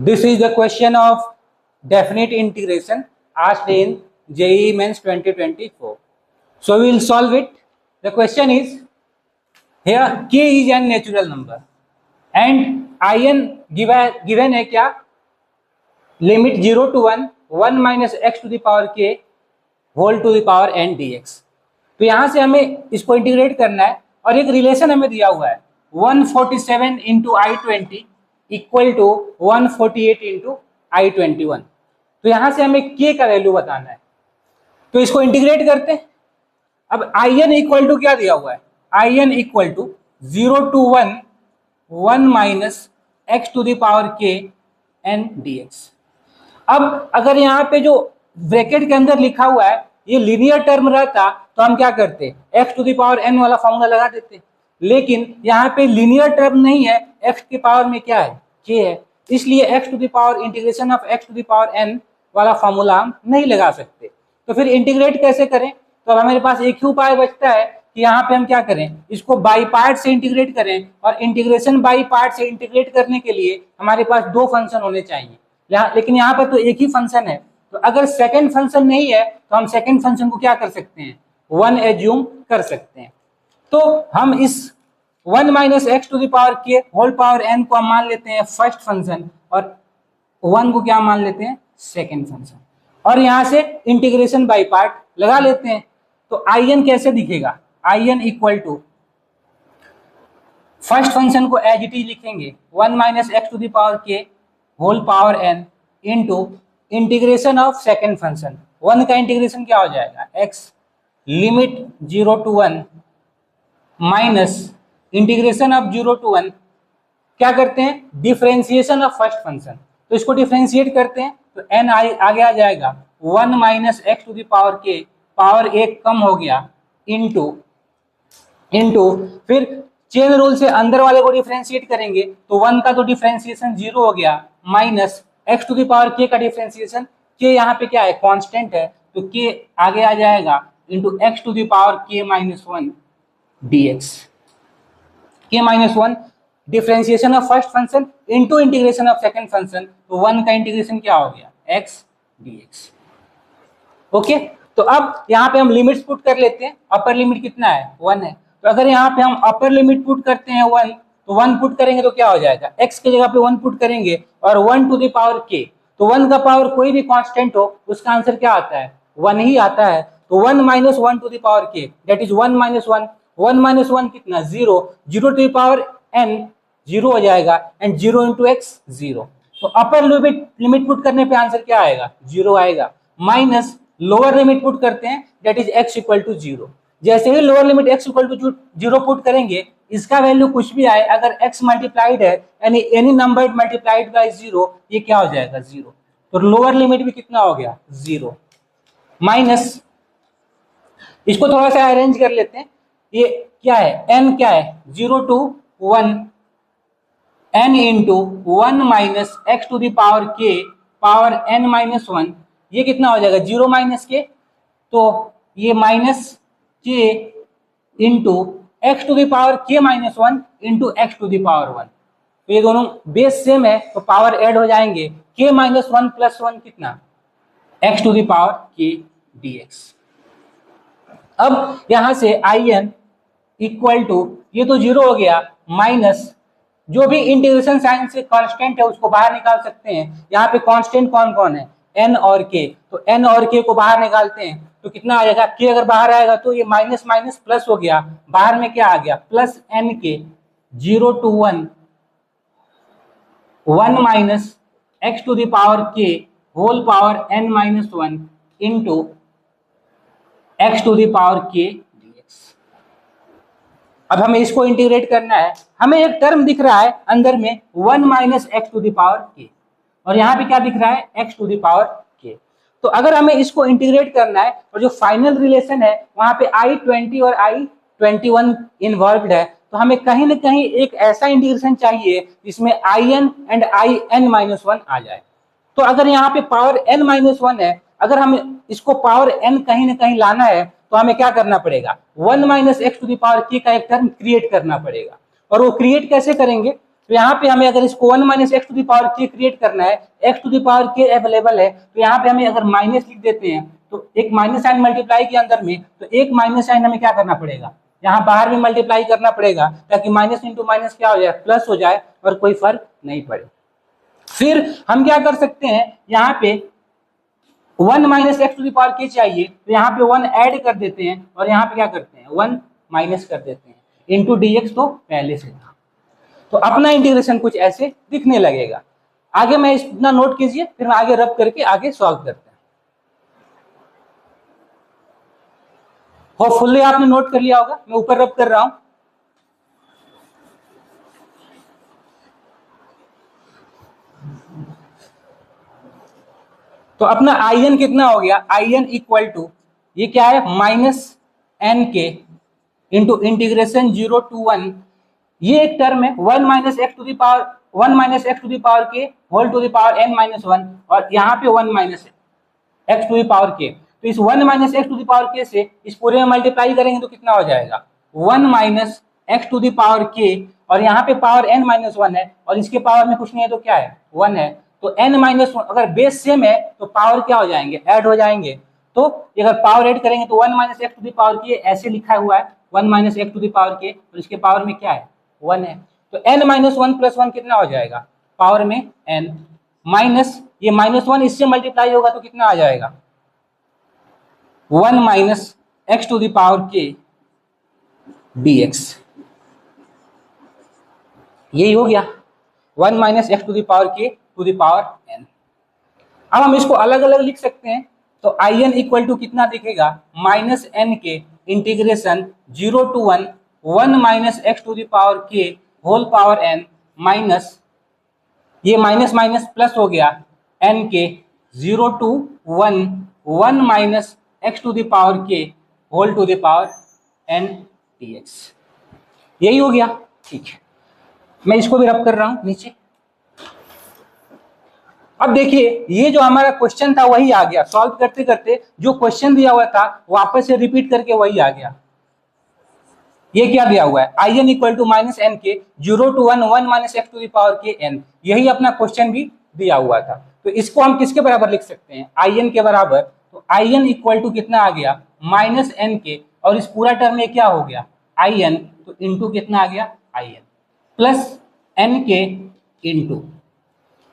This is the question of definite integration asked in JEE Mains 2024. So we will solve it. The question is, here k is an natural number and in given है क्या, limit 0 to 1 1 minus x to the power k whole to the power n dx. तो यहाँ से हमें इसको integrate करना है और एक रिलेशन हमें दिया हुआ है 147 into I20 equal to 148 into I21. तो यहाँ से हमें k का वैल्यू बताना है, तो इसको इंटीग्रेट करते हैं. अब in इक्वल टू क्या दिया हुआ है, in equal to 0 to 1 1 minus x to the power k n dx. अब अगर यहाँ पे जो ब्रैकेट के अंदर लिखा हुआ है ये लीनियर टर्म रहता तो हम क्या करते, x to the power n वाला फॉर्मूला लगा देते, लेकिन यहाँ पे लीनियर टर्म नहीं है, x के पावर में क्या है, k है, इसलिए x to the power integration of x to the power n वाला फॉर्मूला हम नहीं लगा सकते. तो फिर इंटीग्रेट कैसे करें, तो अब हमारे पास एक ही उपाय बचता है कि यहाँ पे हम क्या करें, इसको बाई पार्ट से इंटीग्रेट करें, और इंटीग्रेशन बाई पार्ट से इंटीग्रेट करने के लिए हमारे पास दो फंक्शन होने चाहिए, लेकिन यहाँ पर तो एक ही फंक्शन है. तो अगर सेकंड फंक्शन नहीं है तो हम सेकंड फंक्शन को क्या कर सकते हैं, 1 एज्यूम कर सकते हैं. तो हम इस 1 minus x to the power k whole power n को हम मान लेते हैं फर्स्ट फंक्शन और 1 को क्या मान लेते हैं, सेकंड फंक्शन, और यहाँ से इंटीग्रेशन बाई पार्ट लगा लेते हैं. तो in कैसे दिखेगा, in equal to first function को एज इट इज लिखेंगे 1 minus x to the power k whole power n into integration of second function. 1 का इंटीग्रेशन क्या हो जाएगा, x limit 0 to 1 minus integration of 0 to 1 क्या करते हैं, डिफरेंशिएशन ऑफ फर्स्ट फंक्शन. तो इसको डिफरेंशिएट करते हैं तो n आगे आ जाएगा 1 minus x to the power k, power एक कम हो गया, इंटू फिर चेन रूल से अंदर वाले को डिफरेंशिएट करेंगे तो 1 का तो डिफरेंशिएशन 0 हो गया, minus x to the power k का डिफरेंशिएशन, k यहाँ पे क्या है, कांस्टेंट है, तो k आगे आ जाएगा into x to the power k minus 1 dx. k minus 1 differentiation of first function into integration of second function, तो 1 का इंटीग्रेशन क्या हो गया, x dx. ओके, तो अब यहाँ पे हम लिमिट्स पुट कर लेते हैं. अपर लिमिट कितना है, 1 है, तो अगर यहाँ पे हम अपर लिमिट पुट करते हैं 1, तो 1 पुट करेंगे तो क्या हो जाएगा, x की जगह पे 1 पुट करेंगे और 1 टू द पावर k, तो 1 का पावर कोई भी कांस्टेंट हो उसका आंसर क्या आता है, 1 ही आता है. तो 1 minus 1 to the power k that is 1 minus 1, 1 minus 1 कितना, 0, 0 टू द पावर n 0 हो जाएगा, एंड 0 इंटू x 0. तो अपर लिमिट पुट करने पे आंसर क्या आएगा, 0 आएगा, माइनस लोअर लिमिट पुट करते हैं that is x equal to 0. जैसे ही lower limit x equal to 0 put करेंगे, इसका वैल्यू कुछ भी आए, अगर x मल्टीप्लाइड है यानी एनी नंबर मल्टीप्लाइड बाय 0, ये क्या हो जाएगा, 0. तो लोअर लिमिट भी कितना हो गया, 0, माइनस इसको थोड़ा सा अरेंज कर लेते हैं. ये क्या है, n क्या है, 0 to 1 n into 1 minus x to the power k power n minus 1, ये कितना हो जाएगा, 0 माइनस k, तो ये minus k into x to the power k minus 1 into x to the power 1. तो ये दोनों बेस सेम है तो पावर ऐड हो जाएंगे, k माइनस 1 प्लस 1 कितना, x to the power k dx. अब यहां से in इक्वल टू, ये तो 0 हो गया, माइनस जो भी इंटीग्रेशन साइन से कांस्टेंट है उसको बाहर निकाल सकते हैं. यहाँ पे कांस्टेंट कौन कौन है, n और k, तो n और k को बाहर निकालते हैं तो कितना आ जाएगा, k अगर बाहर आएगा तो ये माइनस माइनस प्लस हो गया, बाहर में क्या आ गया, plus n k 0 to 1 1 minus x to the power k whole power n minus 1 into x to the power k dx. अब हमें इसको इंटीग्रेट करना है, हमें एक टर्म दिख रहा है अंदर में 1 minus x to the power k, और यहाँ पे क्या दिख रहा है, x to the power k. तो अगर हमें इसको इंटीग्रेट करना है और जो फाइनल रिलेशन है वहां पे I20 और I21 इन्वॉल्व्ड है, तो हमें कहीं ना कहीं एक ऐसा इंटीग्रेशन चाहिए जिसमें in एंड in माइनस 1 आ जाए. तो अगर यहाँ पे पावर n माइनस 1 है, अगर हमें इसको पावर n कहीं ना कहीं लाना है तो हमें क्या करना पड़ेगा, 1 minus x to the power k का एक टर्म क्रिएट करना पड़ेगा. और वो क्रिएट कैसे करेंगे, तो यहाँ पे हमें अगर इसको 1 minus x to the power k create करना है, x to the power k available है, तो यहाँ पे हमें अगर माइनस लिख देते हैं तो एक माइनस साइन मल्टीप्लाई के अंदर में, तो एक माइनस साइन हमें क्या करना पड़ेगा, यहाँ बाहर में मल्टीप्लाई करना पड़ेगा, ताकि माइनस इंटू माइनस क्या हो जाए, प्लस हो जाए और कोई फर्क नहीं पड़े। फिर हम क्या कर सकते हैं, यहाँ पे 1 minus x to the power k चाहिए, तो यहाँ पे 1 ऐड कर देते हैं और यहाँ पे क्या करते हैं 1 माइनस कर देते हैं, इंटू dx तो पहले से था। तो अपना इंटीग्रेशन कुछ ऐसे दिखने लगेगा। आगे मैं इतना नोट कीजिए, फिर मैं आगे रब करके आगे सॉल्व करते हैं। होपफुली आपने नोट कर लिया होगा, मैं ऊपर रब कर रहा हूं। तो अपना आई कितना हो गया, आई इक्वल टू ये क्या है minus n k into integration 0 to 1, ये एक टर्म है 1 minus x to the power k whole to the power n minus 1, और यहाँ पे 1 minus x to the power k. तो इस 1 minus x to the power k से इस पूरे में मल्टीप्लाई करेंगे तो कितना हो जाएगा 1 minus x to the power k, और यहाँ पे पावर n माइनस 1 है और इसके पावर में कुछ नहीं है तो क्या है 1 है, तो n माइनस 1 अगर बेस सेम है तो पावर क्या हो जाएंगे, ऐड हो जाएंगे। तो अगर पावर ऐड करेंगे तो 1 minus x to the power k ऐसे लिखा हुआ है 1 minus x to the power k, और इसके पावर में क्या है 1 है, तो n माइनस 1 प्लस 1 कितना हो जाएगा, पावर में n माइनस ये माइनस 1 इससे मल्टीप्लाई होगा तो कितना आ जाएगा 1 minus x to the power k dx, यही हो गया 1 minus x to the power k to the power n। अब हम इसको अलग अलग लिख सकते हैं, तो आई एन इक्वल टू कितना दिखेगा minus n k integration 0 to 1 1 minus x to the power k whole power n minus ये माइनस माइनस प्लस हो गया n k 0 to 1 1 minus x to the power k whole to the power n dx, यही हो गया। ठीक है, मैं इसको भी रब कर रहा हूं नीचे। अब देखिए ये जो हमारा क्वेश्चन था वही आ गया, सॉल्व करते करते जो क्वेश्चन दिया हुआ था वापस से रिपीट करके वही आ गया। ये क्या दिया हुआ है I n equal to minus n k 0 to 1 1 minus x to the power k n, यही अपना क्वेश्चन भी दिया हुआ था। तो इसको हम किसके बराबर लिख सकते हैं आई एन के बराबर, तो आई एन इक्वल टू कितना आ गया माइनस एन के, और इस पूरा टर्म में क्या हो गया आई एन, तो इंटू कितना आ गया I N plus n k into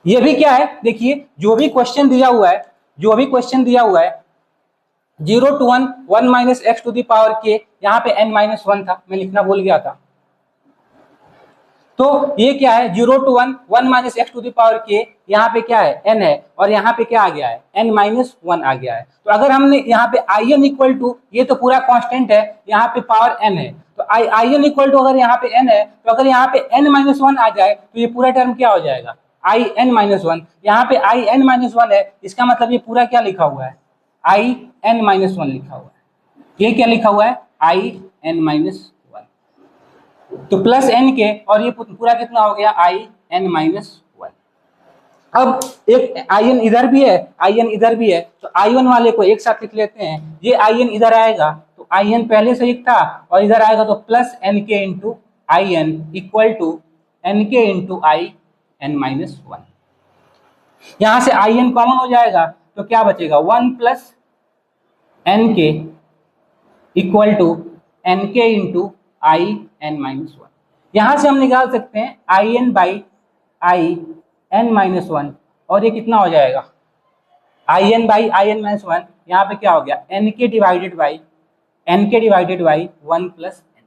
ये भी क्या है, देखिए जो भी क्वेश्चन दिया हुआ है 0 to 1 1 minus x to the power k, यहाँ पे n माइनस 1 था, मैं लिखना भूल गया था। तो ये क्या है 0 to 1 1 minus x to the power k, यहाँ पे क्या है n है, और यहाँ पे क्या आ गया है n माइनस 1 आ गया है। तो अगर हमने यहाँ पे आई एन इक्वल टू, ये तो पूरा कांस्टेंट है, यहाँ पे पावर n है, तो आई एन इक्वल टू अगर यहाँ पे n है, तो अगर यहाँ पे n माइनस 1 आ जाए तो ये पूरा टर्म क्या हो जाएगा आई एन माइनस 1, यहाँ पे आई एन माइनस 1 है, इसका मतलब ये पूरा क्या लिखा हुआ है आई एन माइनस 1 लिखा हुआ है, ये क्या लिखा हुआ है आई एन माइनस 1, तो प्लस एन के, और ये पूरा कितना हो गया आई एन माइनस 1। अब एक आई एन इधर भी है, आई एन इधर भी है, तो आई वन वाले को एक साथ लिख लेते हैं, ये आई एन इधर आएगा तो आई एन पहले से एक था, और इधर आएगा तो plus n k into I n equal to n k into I n minus 1। यहां से आई एन कॉमन हो जाएगा तो क्या बचेगा 1 plus n k equal to n k into I n minus 1। यहां से हम निकाल सकते हैं I n by I n minus 1, और ये कितना हो जाएगा I n by I n minus 1, यहाँ पे क्या हो गया एन के डिवाइडेड बाई 1 प्लस एन के।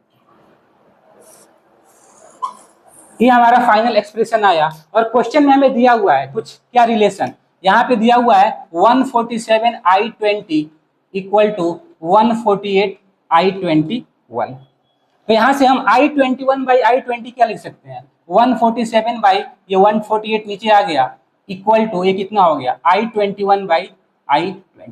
ये हमारा फाइनल एक्सप्रेशन आया, और क्वेश्चन में हमें दिया हुआ है कुछ क्या रिलेशन, यहाँ पे दिया हुआ है 147i20 इक्वल टू 148i21। तो यहाँ से हम i21 बाई i20 क्या लिख सकते हैं 147 बाई ये 148 नीचे आ गया इक्वल टू ये कितना हो गया i21 बाई i20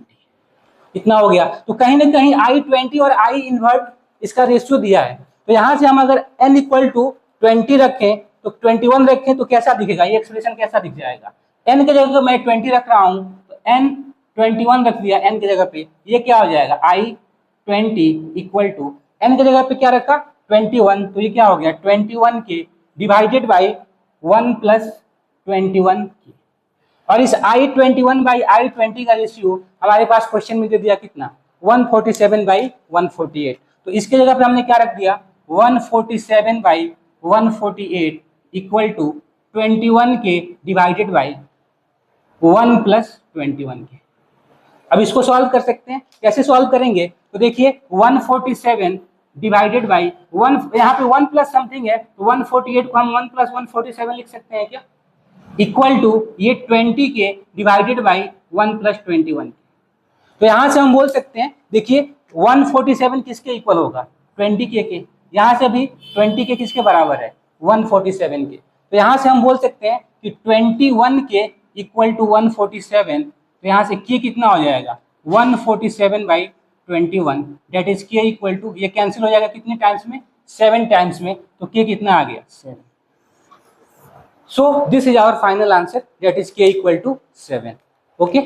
कितना हो गया। तो कहीं ना कहीं i20 और i इन्वर्ट इसका रेशियो दिया है, तो यहाँ से हम अगर n इक्वल टू 20 रखें तो 21 रखें तो कैसा दिखेगा, ये एक्सप्रेशन कैसा दिख जाएगा। n की जगह मैं 20 रख रहा हूं तो n 21 रख दिया n की जगह पे, ये क्या हो जाएगा i20 इक्वल टू n की जगह पे क्या रखा 21, तो ये क्या हो गया 21 के डिवाइडेड बाई 1 प्लस 21 के। और इस I21 बाई I20 का रेशियो हमारे पास क्वेश्चन में दे दिया कितना, 147 बाई 148। तो इसके जगह पे हमने क्या रख दिया, 147 बाई 148 इक्वल टू 21 के डिवाइडेड बाई 1 प्लस 21 के। अब इसको सॉल्व कर सकते हैं, कैसे सॉल्व करेंगे, तो देखिए 147 डिवाइडेड बाई 1, यहाँ पे 1 प्लस समथिंग है तो 148 को हम 1 प्लस 147 लिख सकते हैं क्या, इक्वल टू ये 20 के डिवाइडेड बाई 1 प्लस 21। तो यहां से हम बोल सकते हैं, देखिए 147 किसके इक्वल होगा, 20 के। यहां से भी 20 के किसके बराबर है, 147 के। तो यहां से हम बोल सकते हैं कि 21 के इक्वल टू 147। तो यहां से के कितना हो जाएगा, 147 बाई 21 डेट इज के इक्वल टू, ये कैंसिल हो जाएगा कितने टाइम्स में, 7 टाइम्स में। तो के कितना आ गया, 7। So this is our final answer, that is k equal to 7. Okay.